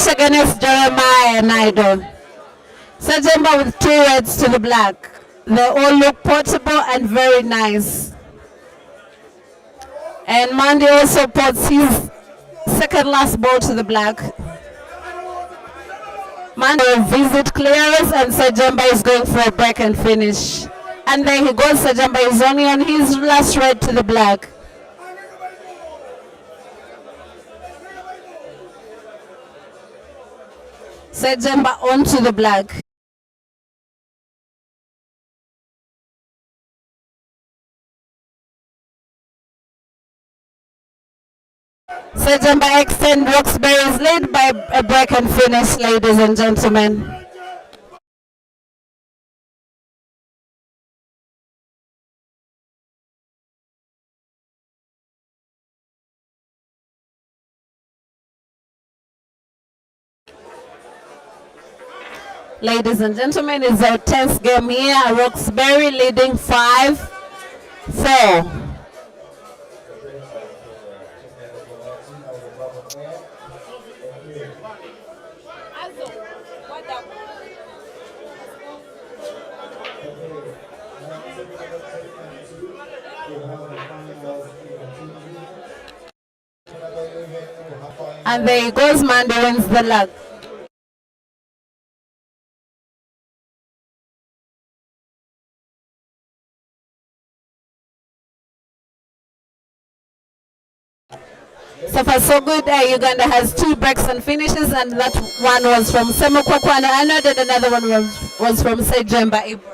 finish against Jeremiah Naido. Sajemba with 2 reds to the black. They all look portable and very nice. And Mandy also puts his second last ball to the black. Mandy will visit clearance and Sajemba is going for a break and finish. And there he goes, Sajemba is only on his last red to the black. Sajemba onto the black. Sajemba extend Roxbury's lead by a break and finish, ladies and gentlemen. Ladies and gentlemen, it's our 10th game here. Roxbury leading 5-4. And there he goes, Mandy wins the luck. So far so good. Uganda has 2 breaks and finishes, and that one was from Semukwakwano Arnold and another one was from Sajemba Ibra.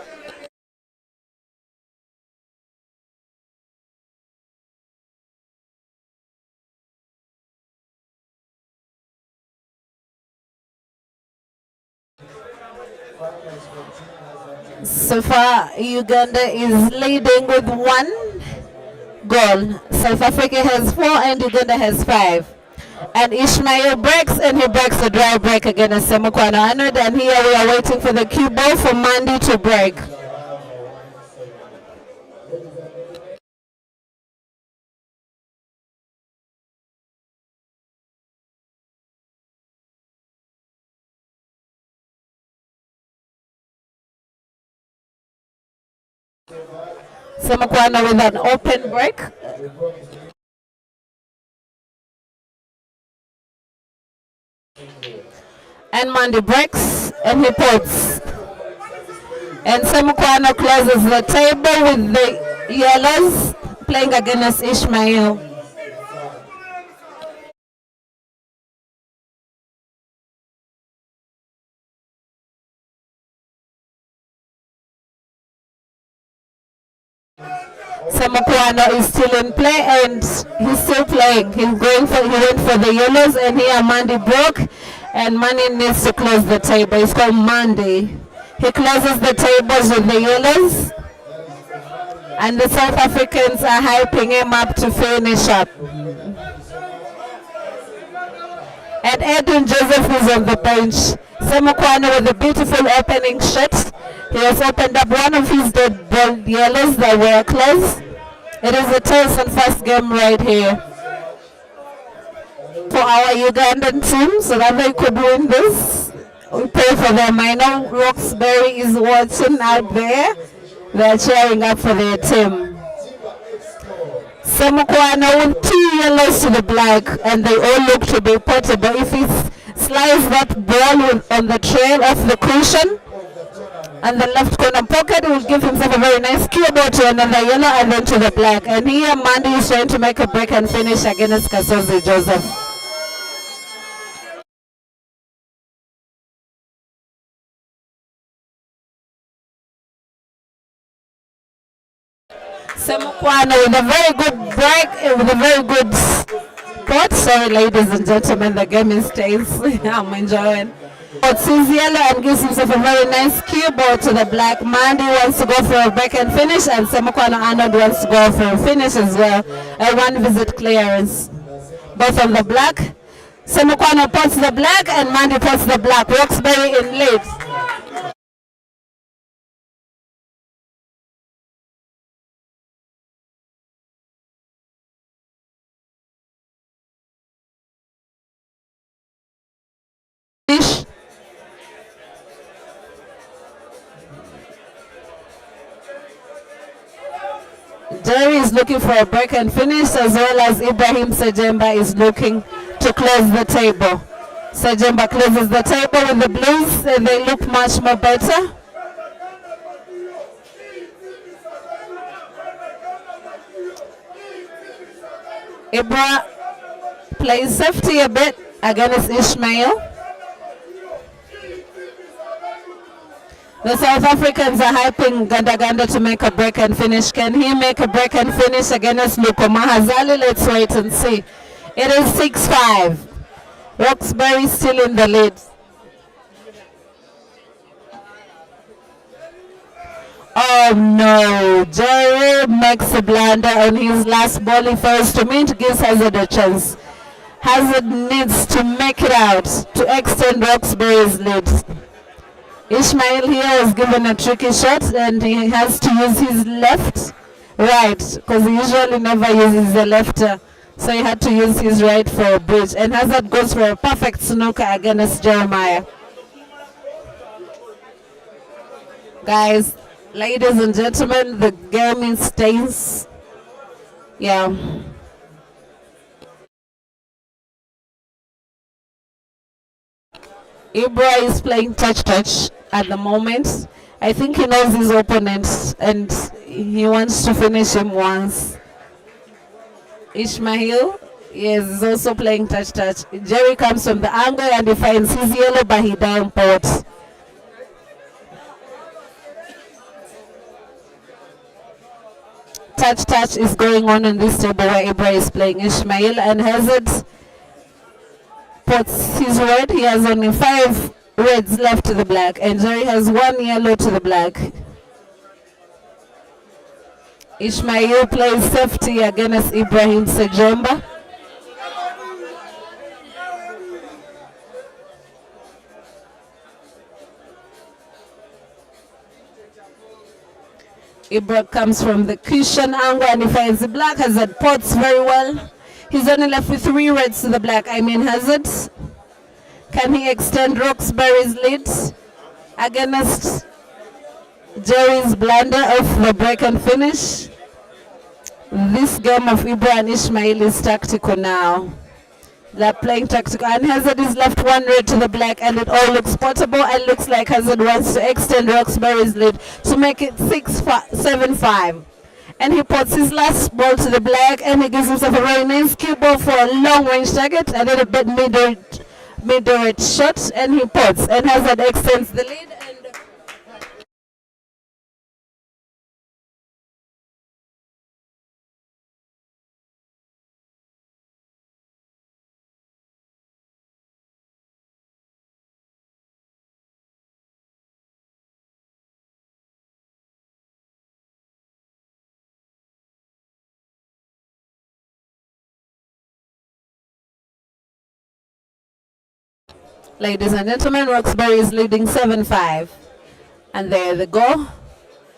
So far, Uganda is leading with 1 goal. South Africa has 4 and Uganda has 5. And Ishmael breaks, and he breaks a dry break against Semukwakwano Arnold. And here we are waiting for the cue ball for Mandy to break. Semukwakwano with an open break. And Mandy breaks and he puts. And Semukwakwano closes the table with the yellows playing against Ishmael. Semukwakwano is still in play and he's still playing. He went for the yellows, and here Mandy broke, and Mandy needs to close the table. It's called Mandy. He closes the tables with the yellows, and the South Africans are hyping him up to finish up. And Edwin Joseph is on the bench. Semukwakwano with a beautiful opening shot. He has opened up one of his dead ball yellows that were close. It is a tense and fast game right here for our Ugandan team, so that they could win this. We pray for them. I know Roxbury is watching out there. They're cheering up for their team. Semukwakwano with 2 yellows to the black, and they all look to be portable. If he slides that ball on the trail of the cushion and the left corner pocket, will give himself a very nice cue ball to another yellow and then to the black. And here Mandy is trying to make a break and finish against Kasozi Joseph. Semukwakwano with a very good break, with a very good spot. Sorry, ladies and gentlemen, the game is tense. I'm enjoying. Puts his yellow and gives himself a very nice cue ball to the black. Mandy wants to go for a break and finish, and Semukwakwano Arnold wants to go for a finish as well. A 1 visit clearance. Both on the black. Semukwakwano puts the black and Mandy puts the black. Roxbury in lead. is looking for a break and finish, as well as Ibrahim Sejemba is looking to close the table. Sejemba closes the table with the blues, and they look much more better. Ibra plays safety a bit against Ishmael. The South Africans are hyping Ganda to make a break and finish. Can he make a break and finish against Luko Mahazali? Let's wait and see. It is 6-5. Roxbury still in the lead. Oh no, Jerry makes a blunder on his last ball. He fails to meet, gives Hazard a chance. Hazard needs to make it out to extend Roxbury's lead. Ishmael here was given a tricky shot and he has to use his left, right, because he usually never uses the left, so he had to use his right for a bridge. And Hazard goes for a perfect snooker against Jeremiah. Guys, ladies and gentlemen, the game is tense. Yeah. Ibra is playing touch at the moment. I think he knows his opponent and he wants to finish him once. Ishmael, yes, is also playing touch. Jerry comes from the angle and he finds his yellow, but he down pot. Touch is going on in this table where Ibra is playing Ishmael, and Hazard puts his red. He has only 5 reds left to the black, and Jerry has 1 yellow to the black. Ishmael plays safety against Ibrahim Sejemba. Ibra comes from the cushion angle and he finds the black. Hazard pots very well. He's only left with 3 reds to the black. Hazard. Can he extend Roxbury's lead against Jerry's blunder of the break and finish? This game of Ibra and Ishmael is tactical now. They're playing tactical, and Hazard is left 1 red to the black, and it all looks potable and looks like Hazard wants to extend Roxbury's lead to make it 7-5. And he puts his last ball to the black, and he gives himself a very nice cue ball for a long range target, a little bit mid-range shot, and he puts, and Hazard extends the lead. Ladies and gentlemen, Roxbury is leading 7-5. And there they go.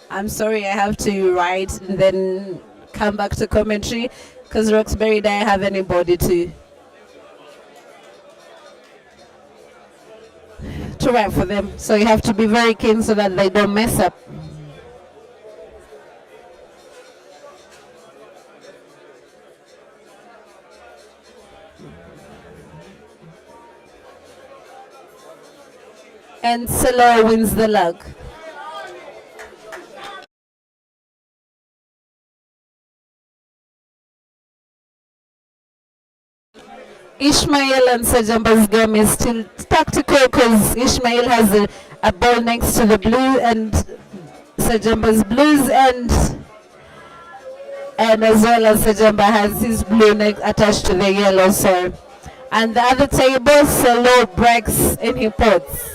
I'm sorry I have to write and then come back to commentary because Roxbury didn't have anybody to write for them. So you have to be very keen so that they don't mess up. And Selo wins the lug. Ishmael and Sejemba's game is still tactical because Ishmael has a ball next to the blue and Sejemba's blues, and as well as Sejemba has his blue attached to the yellow. So, and the other table, Selo breaks in his pots.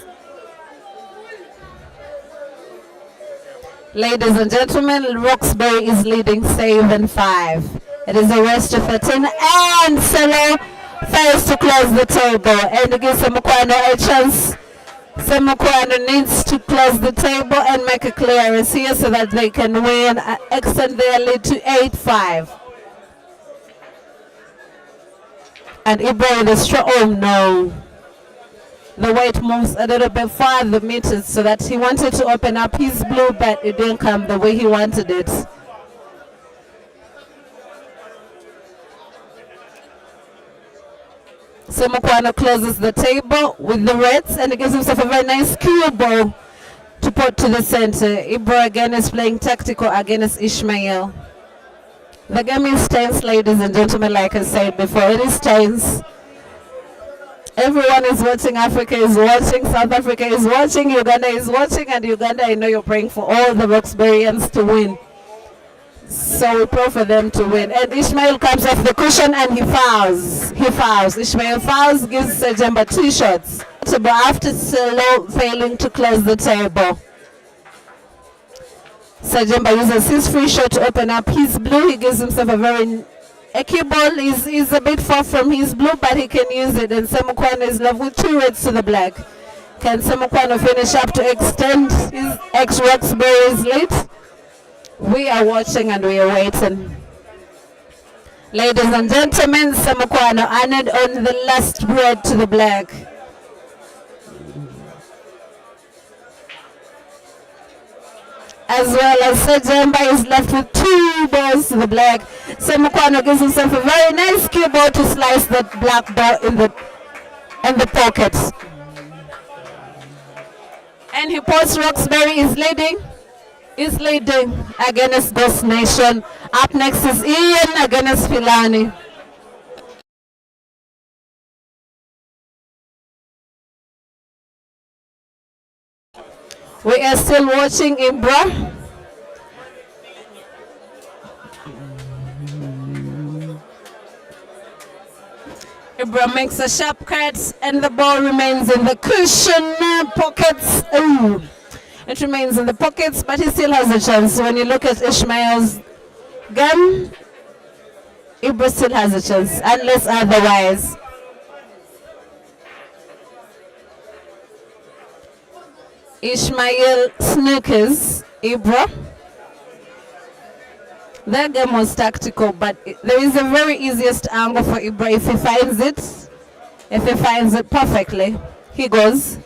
Ladies and gentlemen, Roxbury is leading 7-5. It is a race to 13, and Selo fails to close the table, and it gives Semukwano a chance. Semukwano needs to close the table and make a clearance here so that they can win, extend their lead to 8-5. And Ibra the straw. Oh no. The weight moves a little bit farther meters so that he wanted to open up his blue, but it didn't come the way he wanted it. Semukwano closes the table with the reds and he gives himself a very nice cue ball to put to the center. Ibra again is playing tactical against Ishmael. The game is tense, ladies and gentlemen, like I said before. It is tense. Everyone is watching. Africa is watching. South Africa is watching. Uganda is watching. And Uganda, I know you're praying for all the Roxburghians to win. So we pray for them to win. And Ishmael comes off the cushion and he fouls. He fouls. Ishmael fouls, gives Sajamba 2 shots. After Selo failing to close the table, Sajamba uses his free shot to open up his blue. He gives himself a cue ball is a bit far from his blue, but he can use it. And Semukwano is left with 2 reds to the black. Can Semukwano finish up to extend his ex-Roxbury's lead? We are watching and we are waiting. Ladies and gentlemen, Semukwano honored on the last red to the black. As well as Sajamba is left with 2 balls to the black. Semukwano gives himself a very nice cue ball to slice that black ball in the pocket. And he posts Roxbury is leading against Ghost Nation. Up next is Ian against Filani. We are still watching Ibra. Ibra makes a sharp cut and the ball remains in the cushion pockets. Ooh. It remains in the pockets, but he still has a chance. When you look at Ishmael's gun, Ibra still has a chance, unless otherwise. Ishmael snookers Ibra. That game was tactical, but there is a very easiest angle for Ibra if he finds it. If he finds it perfectly, he goes.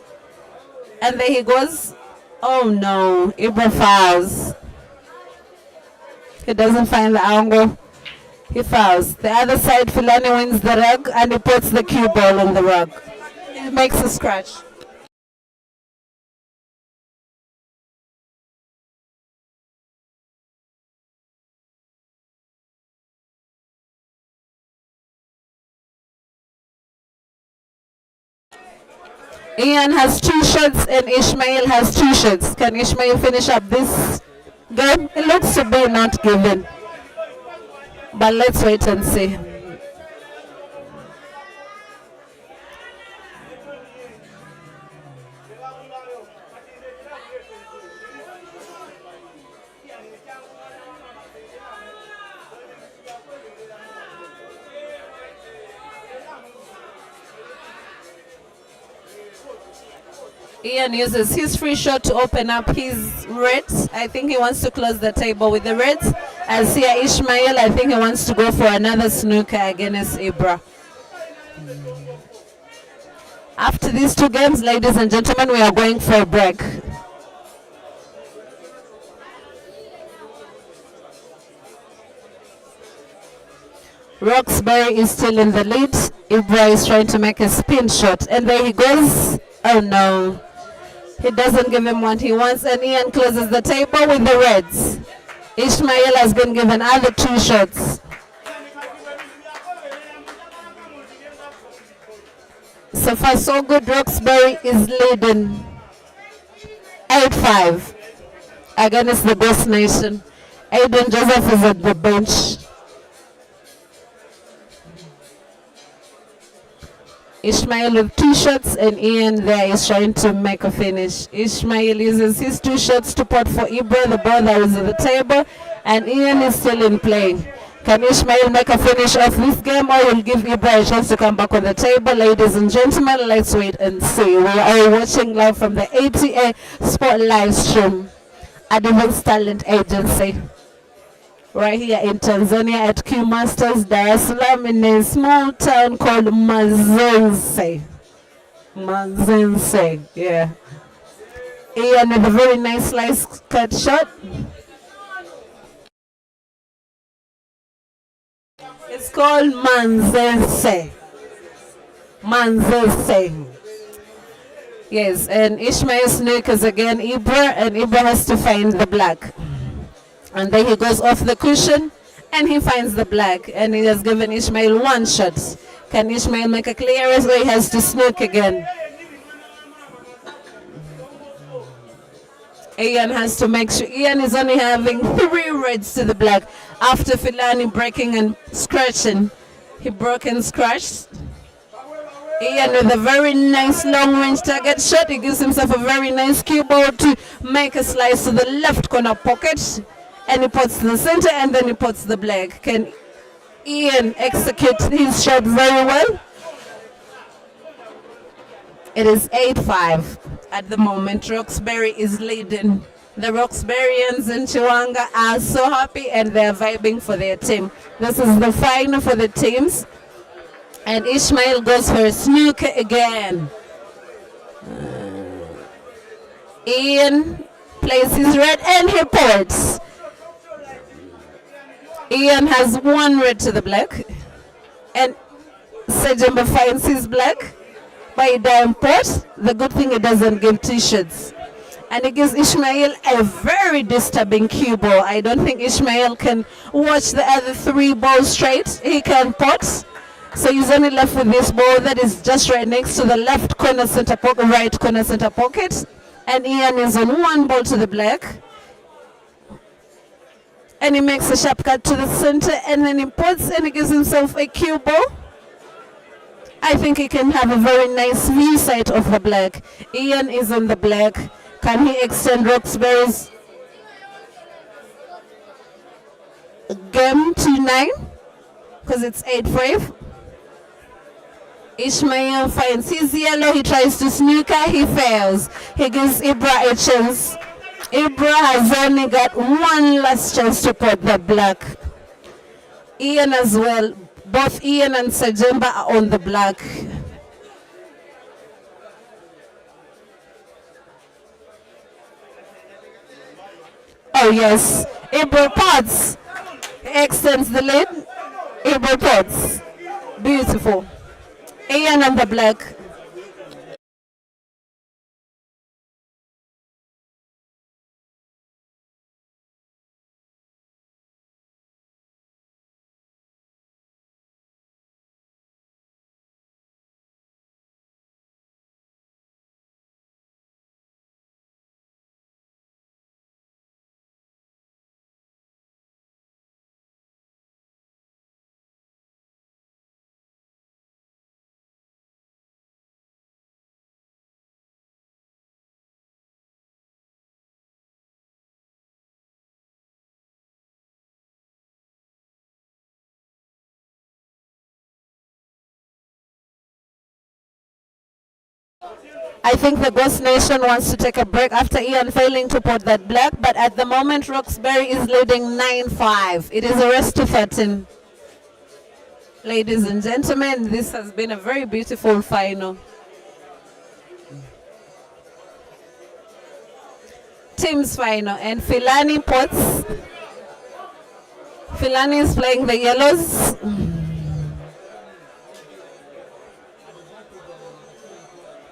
And there he goes. Oh no, Ibra fouls. He doesn't find the angle. He fouls. The other side, Filani wins the rug and he puts the cue ball on the rug. He makes a scratch. Ian has 2 shots and Ishmael has 2 shots. Can Ishmael finish up this game? It looks to be not given. But let's wait and see. Ian uses his free shot to open up his reds. I think he wants to close the table with the reds. As here Ishmael, I think he wants to go for another snooker against Ibra. After these 2 games, ladies and gentlemen, we are going for a break. Roxbury is still in the lead. Ibra is trying to make a spin shot. And there he goes. Oh no. He doesn't give him what he wants, and Ian closes the table with the reds. Ishmael has been given other 2 shots. So far so good. Roxbury is leading 8-5 against the Ghost Nation. Aiden Joseph is at the bench. Ishmael with 2 shots and Ian there is trying to make a finish. Ishmael uses his 2 shots to pot for Ibra, the ball that was on the table, and Ian is still in play. Can Ishmael make a finish of this game, or will give Ibra a chance to come back on the table? Ladies and gentlemen, let's wait and see. We are watching live from the ATA Sport live stream at Evans Talent Agency. Right here in Tanzania at Q Masters, Dar es Salaam, in a small town called Mazense. Mazense, yeah. Ian with a very nice slice cut shot. It's called Manzense. Manzese. Yes, and Ishmael sneakers again Ibra, and Ibra has to find the black. And then he goes off the cushion and he finds the black, and he has given Ishmael one shot. Can Ishmael make a clearance, or he has to snook again? Ian has to make sure. Ian is only having 3 reds to the black after Filani breaking and scratching. He broke and scratched. Ian with a very nice long range target shot. He gives himself a very nice cue ball to make a slice to the left corner pocket. And he puts the center, and then he puts the black. Can Ian execute his shot very well? It is 8-5 at the moment. Roxbury is leading. The Roxburyans in Chiwanga are so happy, and they're vibing for their team. This is the final for the teams. And Ishmael goes for a snooker again. Ian plays his red and he ports. Ian has 1 red to the black. And Sejemba finds his black by dime pot. The good thing, it doesn't give t-shirts. And it gives Ishmael a very disturbing cue ball. I don't think Ishmael can watch the other 3 balls straight. He can pot. So he's only left with this ball that is just right next to the left corner center pocket, right corner center pocket. And Ian is on 1 ball to the black. And he makes a sharp cut to the center, and then he puts and he gives himself a cue ball. I think he can have a very nice view sight of the black. Ian is on the black. Can he extend Roxbury's game to 9? Because it's 8-5. Ishmael finds his yellow. He tries to snooker. He fails. He gives Ibra a chance. Ibra has only got 1 last chance to put the black. Ian as well. Both Ian and Sajemba are on the black. Oh yes, Ibra pots. Extends the lead. Ibra pots. Beautiful. Ian on the black. I think the Ghost Nation wants to take a break after Ian failing to put that black, but at the moment Roxbury is leading 9-5. It is a rest to 13. Ladies and gentlemen, this has been a very beautiful final. Teams final, and Filani pots. Filani is playing the yellows.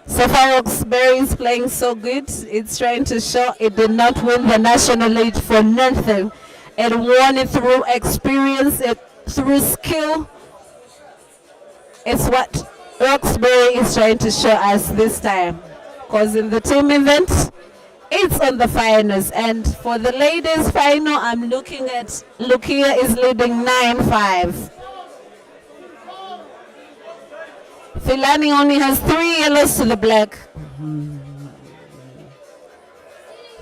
So far, Roxbury is playing so good. It's trying to show it did not win the national league for nothing. It won it through experience, through skill. It's what Roxbury is trying to show us this time. Because in the team event, it's on the finals. And for the ladies final, I'm looking at Lukia is leading 9-5. Filani only has 3 yellows to the black.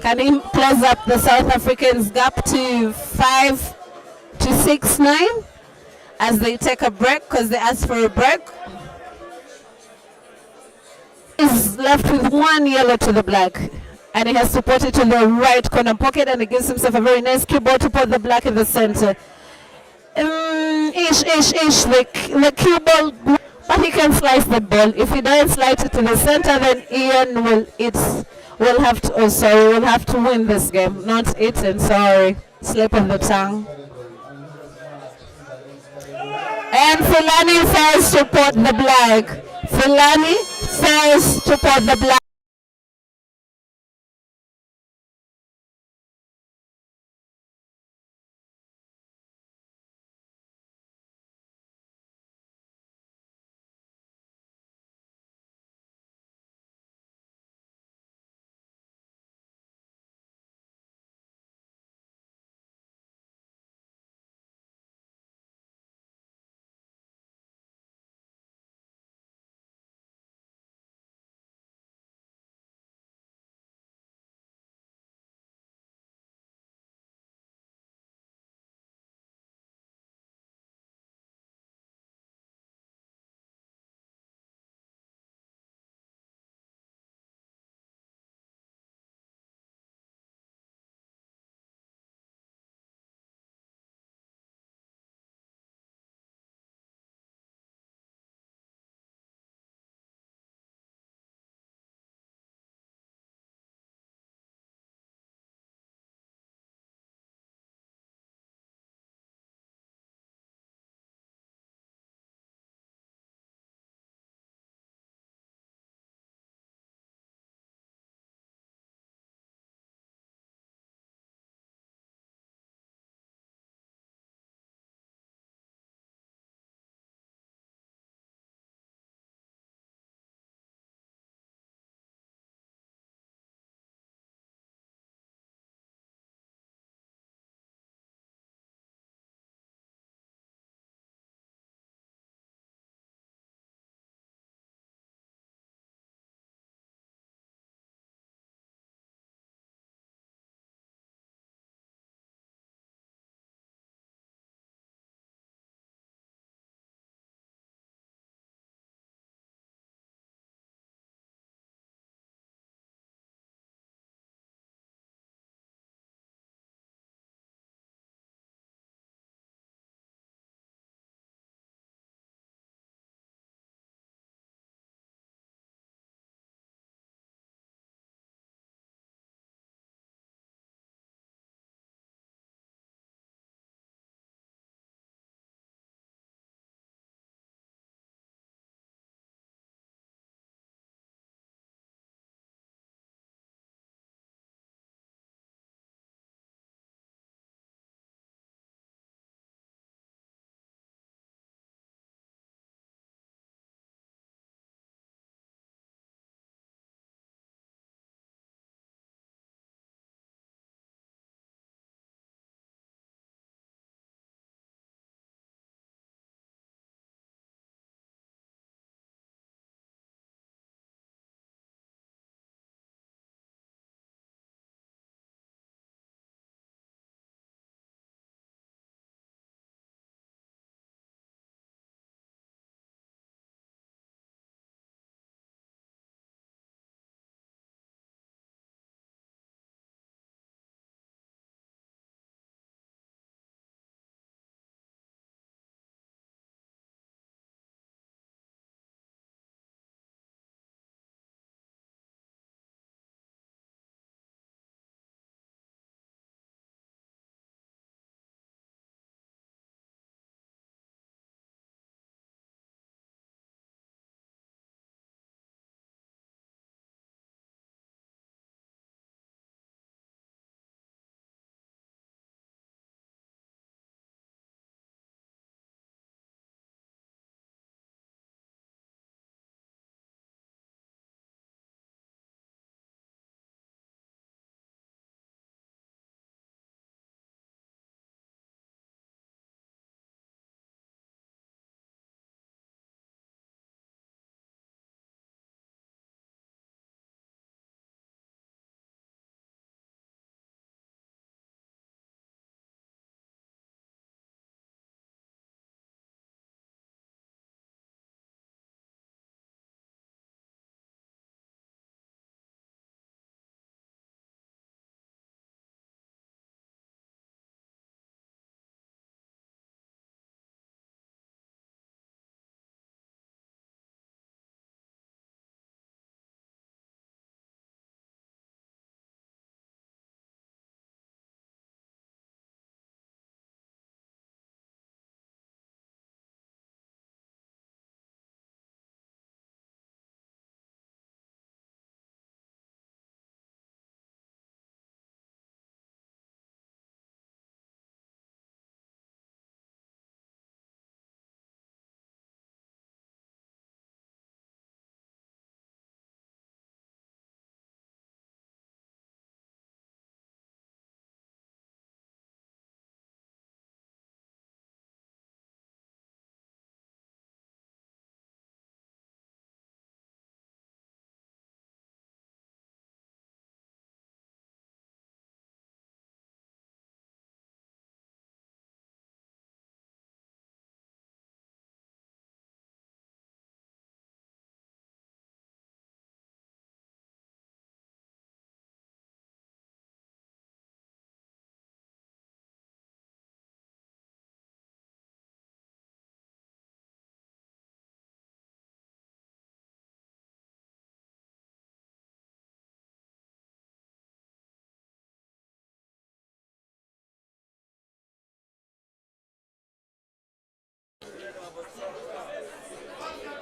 Can he close up the South Africans' gap to 5-6-9 as they take a break, because they asked for a break? He's left with 1 yellow to the black, and he has to put it to the right corner pocket, and he gives himself a very nice cue ball to put the black in the center. The cue ball. But he can slice the ball. If he doesn't slice it to the center, then Ian will have to win this game. Not it, and sorry. Slip on the tongue. And Filani fails to put the black. Filani fails to put the black.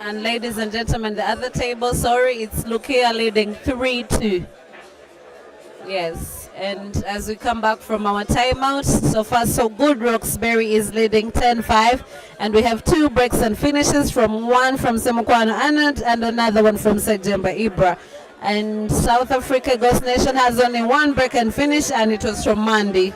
And ladies and gentlemen, the other table, sorry, it's Lukia leading 3-2. Yes, and as we come back from our timeout, so far so good. Roxbury is leading 10-5, and we have 2 breaks and finishes, from one from Semukwana Anand and another one from Sejemba Ibra. And South Africa Ghost Nation has only 1 break and finish, and it was from Mandy.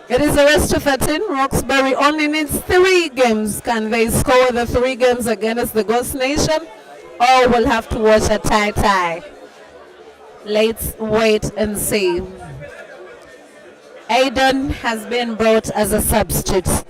It is a rest to 13. Roxbury only needs 3 games. Can they score the 3 games against the Ghost Nation, or we'll have to watch a tie? Let's wait and see. Aiden has been brought as a substitute.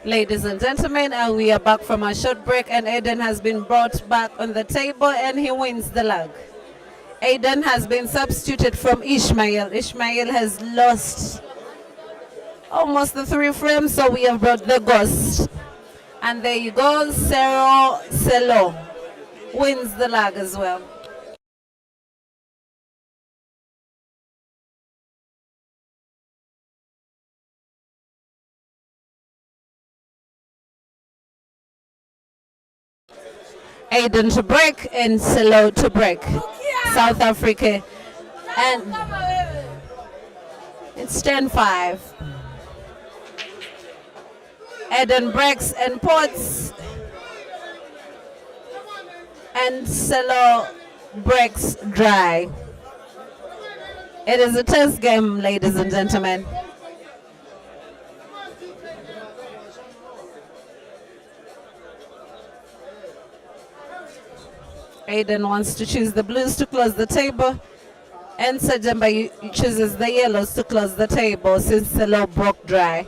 Ladies and gentlemen, we are back from a short break, and Aiden has been brought back on the table and he wins the leg. Aiden has been substituted from Ishmael. Ishmael has lost almost the 3 frames, so we have brought the Ghost. And there you go, Selo wins the leg as well. Aiden to break and Selo to break. South Africa. And it's 10-5. Aiden breaks and ports. And Selo breaks dry. It is a test game, ladies and gentlemen. Aiden wants to choose the blues to close the table, and Sajamba chooses the yellows to close the table since Selo broke dry.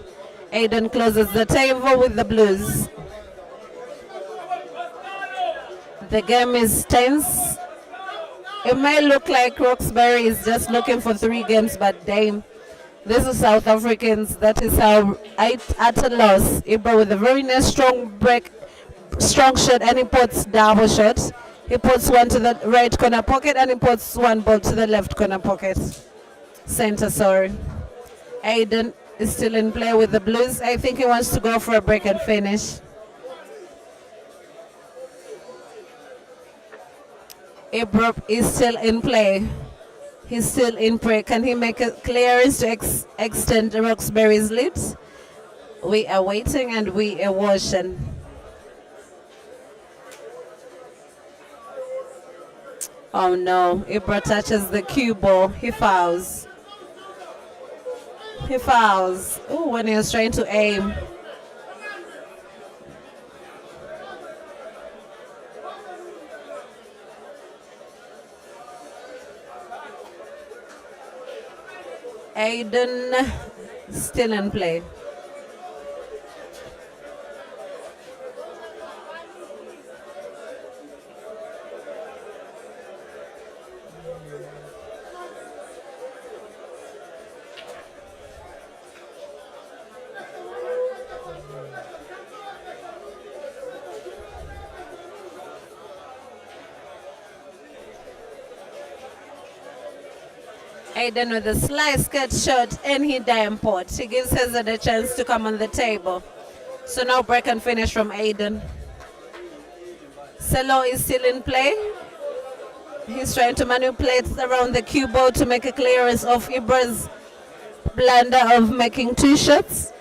Aiden closes the table with the blues. The game is tense. It may look like Roxbury is just looking for 3 games, but damn, this is South Africans. That is how at a loss. Ibra with a very nice strong break, strong shot, and he puts double shot. He puts one to the right corner pocket, and he puts one ball to the left corner pocket. Center, sorry. Aiden is still in play with the blues. I think he wants to go for a break and finish. Ibra is still in play. He's still in play. Can he make a clearance to extend Roxbury's lead? We are waiting and we are watching. Oh no, Ibra touches the cue ball. He fouls. He fouls. Oh, when he was trying to aim. Aiden still in play. Aiden with a slice cut shot, and he dime pot. He gives Hazard a chance to come on the table. So no break and finish from Aiden. Selo is still in play. He's trying to manipulate around the cue ball to make a clearance of Ibra's blunder of making 2 shots.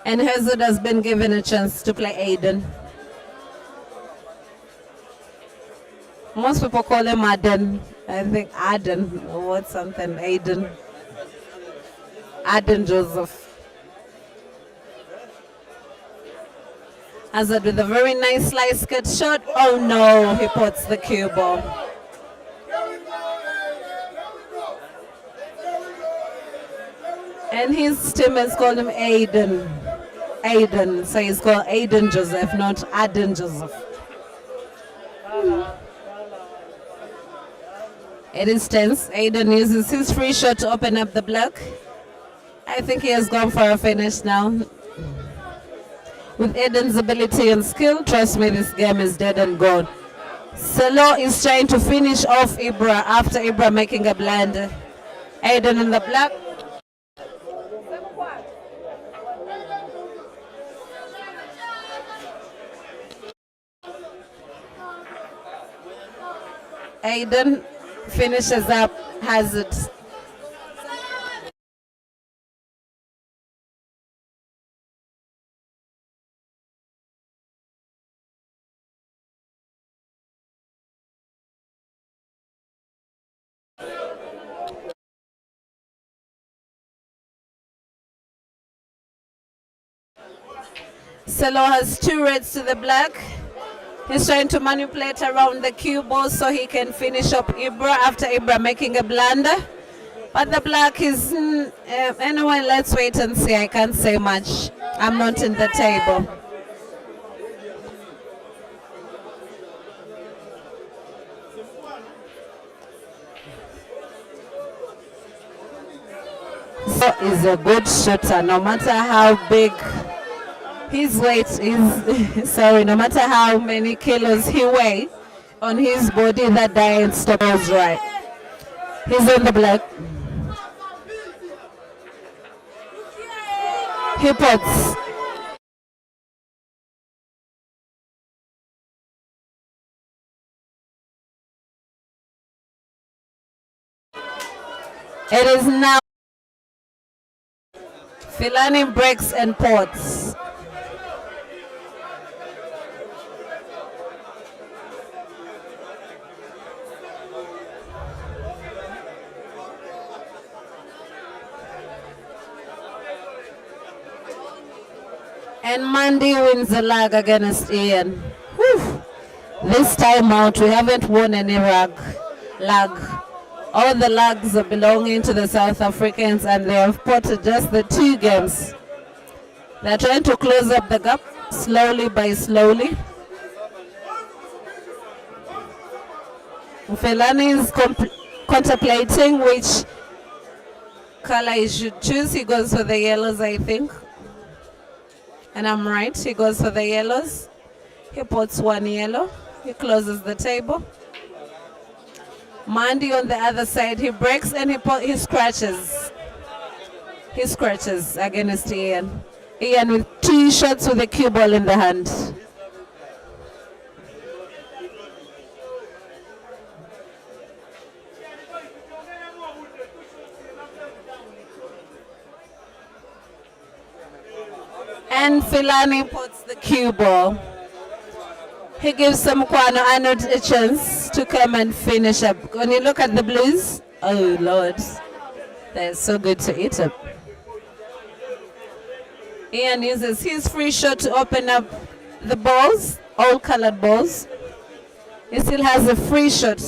And Hazard has been given a chance to play Aiden. Most people call him Aden. I think Aden or what something. Aden. Aden Joseph. Hazard with a very nice slice cut shot. Oh no, he puts the cue ball. And his teammates call him Aiden. Aiden. So he's called Aiden Joseph, not Aden Joseph. It is tense. Aiden uses his free shot to open up the block. I think he has gone for a finish now. With Aiden's ability and skill, trust me, this game is dead and gone. Selo is trying to finish off Ibra after Ibra making a blunder. Aiden in the block. Aiden finishes up Hazard. Selo has 2 reds to the black. He's trying to manipulate around the cue ball so he can finish up Ibra after Ibra making a blunder. But the black is, anyway, let's wait and see. I can't say much. I'm not in the table. So he's a good shooter, no matter how big his weight is, sorry, no matter how many kilos he weighs on his body, that diet stops right. He's on the block. He puts. It is now. Filani breaks and pots. And Mandy wins the lag against Ian. Whew. This time out, we haven't won any lag. All the lags are belonging to the South Africans, and they have potted just the 2 games. They're trying to close up the gap slowly by slowly. Felani is contemplating which color he should choose. He goes for the yellows, I think. And I'm right, he goes for the yellows. He puts 1 yellow. He closes the table. Mandy on the other side, he breaks and he scratches. He scratches against Ian. Ian with 2 shots with a cue ball in the hand. And Filani puts the cue ball. He gives Samukwano Arnold a chance to come and finish up. When you look at the Blues, oh Lord, they're so good to eat up. Ian uses his free shot to open up the balls, all colored balls. He still has a free shot.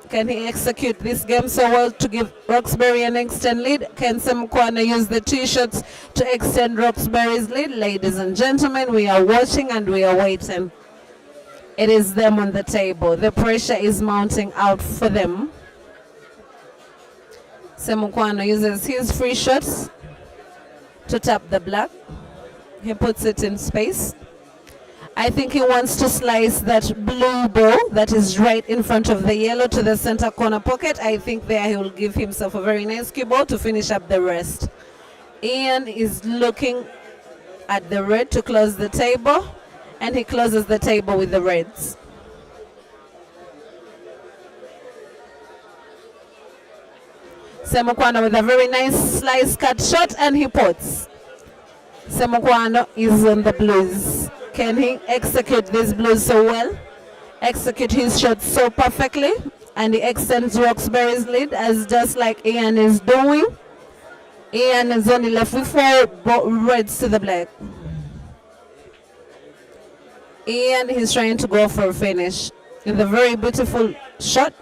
Can he execute this game so well to give Roxbury an extend lead? Can Samukwano use the 2 shots to extend Roxbury's lead? Ladies and gentlemen, we are watching and we are waiting. It is them on the table. The pressure is mounting out for them. Samukwano uses his free shots to tap the black. He puts it in space. I think he wants to slice that blue ball that is right in front of the yellow to the center corner pocket. I think there he will give himself a very nice cue ball to finish up the rest. Ian is looking at the red to close the table, and he closes the table with the reds. Samukwano with a very nice slice cut shot, and he puts. Samukwano is on the Blues. Can he execute this Blues so well? execute his shot so perfectly, and he extends Roxbury's lead as just like Ian is doing. Ian is only left with 4 reds to the black. Ian is trying to go for a finish with a very beautiful shot.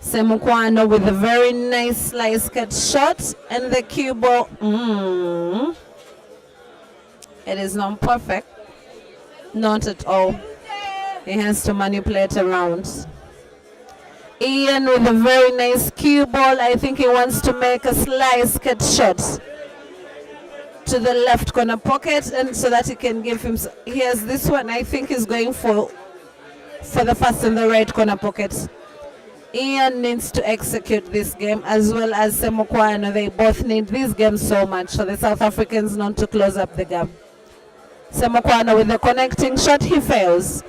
Semukwano with a very nice slice cut shot, and the cue ball. It is not perfect, not at all. He has to manipulate around. Ian with a very nice cue ball. I think he wants to make a slice cut shot to the left corner pocket, and so that he can give him. He has this one. I think he's going for the first in the right corner pocket. Ian needs to execute this game as well as Semukwano. They both need this game so much for the South Africans not to close up the gap. Semukwano with the connecting shot, he fails.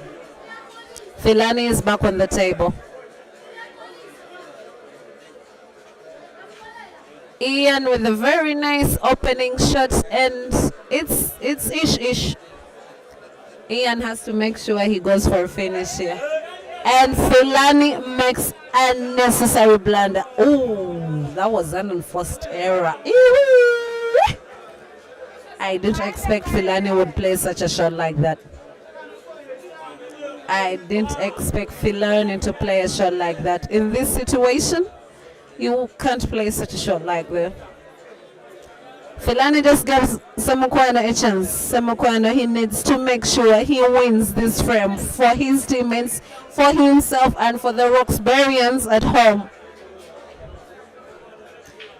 Filani is back on the table. Ian with a very nice opening shot, and it's ish. Ian has to make sure he goes for a finish here. And Filani makes unnecessary blunder. Oh, that was an enforced error. I didn't expect Filani would play such a shot like that. I didn't expect Filani to play a shot like that. In this situation, you can't play such a shot like that. Filani just gives Semukwano a chance. Semukwano, he needs to make sure he wins this frame for his teammates, for himself, and for the Roxburyans at home.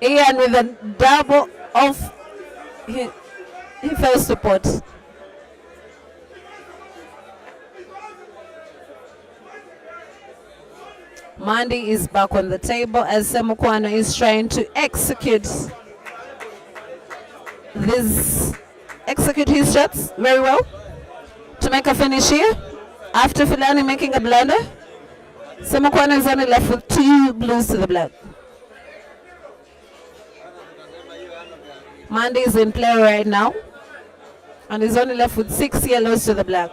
Ian with a double off. He fails to pot. Mandy is back on the table as Semukwano is trying to execute his shots very well to make a finish here. After Filani making a blunder, Semukwano is only left with 2 blues to the black. Mandy is in play right now, and is only left with 6 yellows to the black.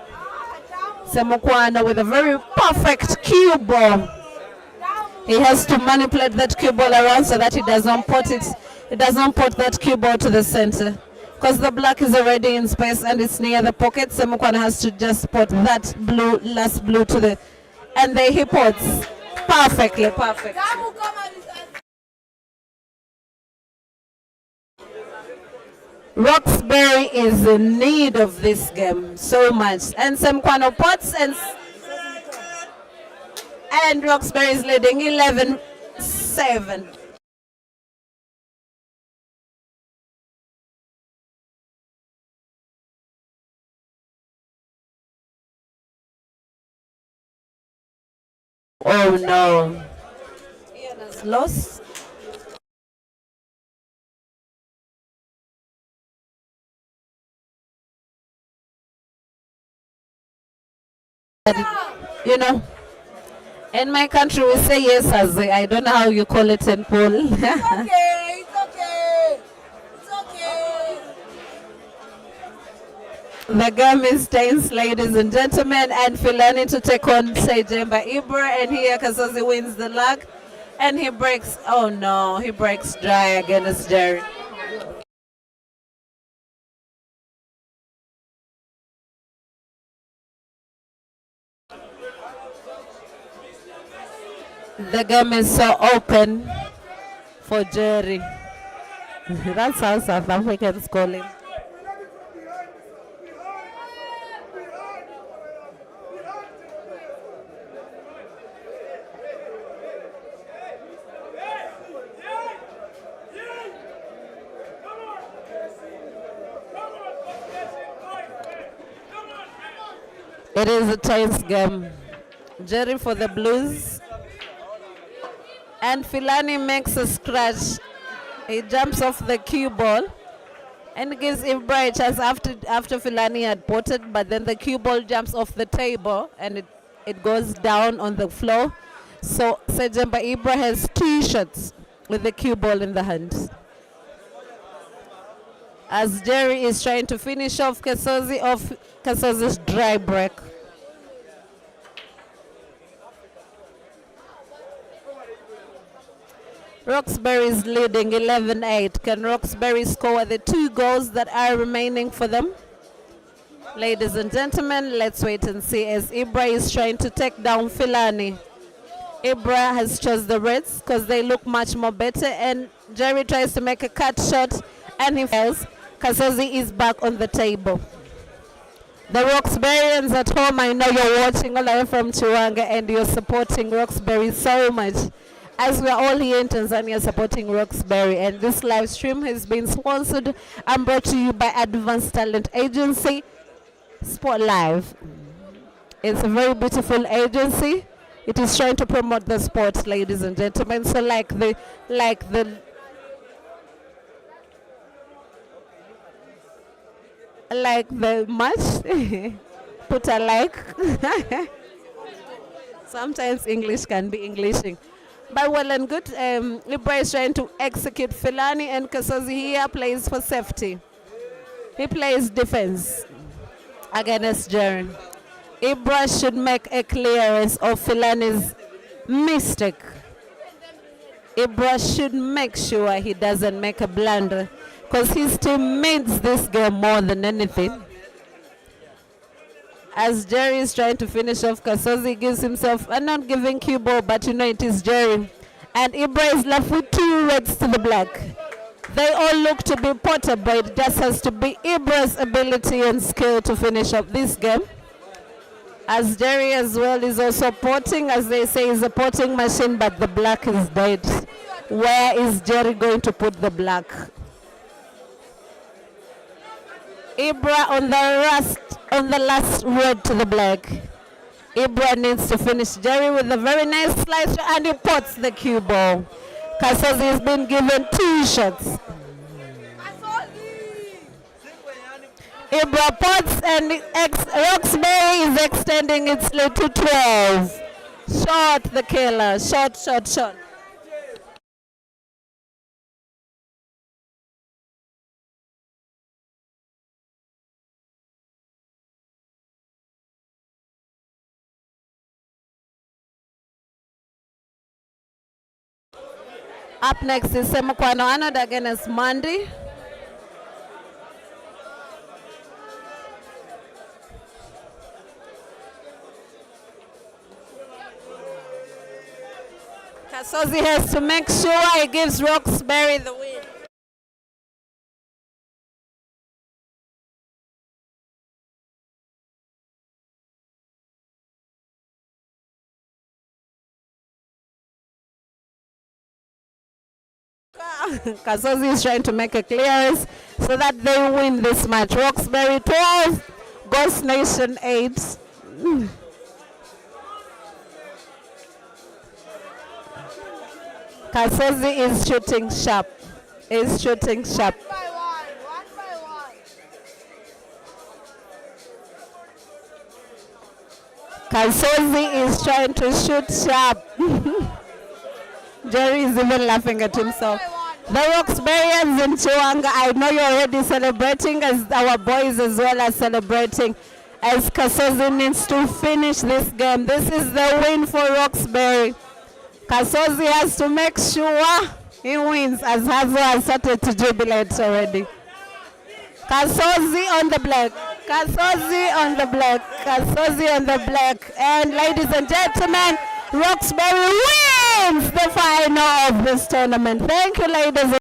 Semukwano with a very perfect cue ball. He has to manipulate that cue ball around so that he does not pot it. He does not put that cue ball to the center, because the black is already in space and it's near the pocket. Semukwano has to just put that last blue to the, and there he puts perfectly. Roxbury is in need of this game so much, and Semukwano pots, and Roxbury is leading 11-7. Oh no. Ian has lost. You know, in my country we say yes as I don't know how you call it in Paul. It's okay. The game is tense, ladies and gentlemen, and Filani to take on Sejemba Ibra, and here Kasozi wins the lag, and he breaks, oh no, he breaks dry against Jerry. The game is so open for Jerry. That's how South Africans call him. It is a tense game. Jerry for the Blues. And Filani makes a scratch. He jumps off the cue ball and gives Ibra a chance after Filani had potted, but then the cue ball jumps off the table and it goes down on the floor. So Sejemba Ibra has 2 shots with the cue ball in the hand. As Jerry is trying to finish off Kasozi's dry break. Roxbury is leading 11-8. Can Roxbury score the 2 goals that are remaining for them? Ladies and gentlemen, let's wait and see as Ibra is trying to take down Filani. Ibra has chose the Reds because they look much more better, and Jerry tries to make a cut shot and he fails. Kasozi is back on the table. The Roxburyans at home, I know you're watching all the way from Chiwanga and you're supporting Roxbury so much, as we're all here in Tanzania supporting Roxbury. And this live stream has been sponsored and brought to you by Advanced Talent Agency, Sport Live. It's a very beautiful agency. It is trying to promote the sport, ladies and gentlemen. So like the match, put a like. Sometimes English can be Englishing. But well and good, Ibra is trying to execute Filani, and Kasozi here plays for safety. He plays defense against Jerry. Ibra should make a clearance of Filani's mistake. Ibra should make sure he doesn't make a blunder, because his team needs this game more than anything. As Jerry is trying to finish off, Kasozi gives himself a not giving cue ball, but you know it is Jerry. And Ibra is left with 2 reds to the black. They all look to be potable. It just has to be Ibra's ability and skill to finish up this game. As Jerry as well is also potting, as they say, is a potting machine, but the black is dead. Where is Jerry going to put the black? Ibra on the last red to the black. Ibra needs to finish Jerry with a very nice slice, and he pots the cue ball. Kasozi has been given 2 shots. Ibra pots, and Roxbury is extending its lead to 12. Shot the killer. Shot. Up next is Semukwano Arnold against Mandy. Kasozi has to make sure he gives Roxbury the win. Kasozi is trying to make a clearance so that they win this match. Roxbury 12, Ghost Nation 8. Kasozi is shooting sharp. One by one. Kasozi is trying to shoot sharp. Jerry is even laughing at himself. The Roxburyans in Chiwanga, I know you're already celebrating, as our boys as well are celebrating, as Kasozi needs to finish this game. This is the win for Roxbury. Kasozi has to make sure he wins, as Hazo has started to jubilate already. Kasozi on the black. Kasozi on the black. Kasozi on the black. And ladies and gentlemen, Roxbury wins the final of this tournament. Thank you, ladies.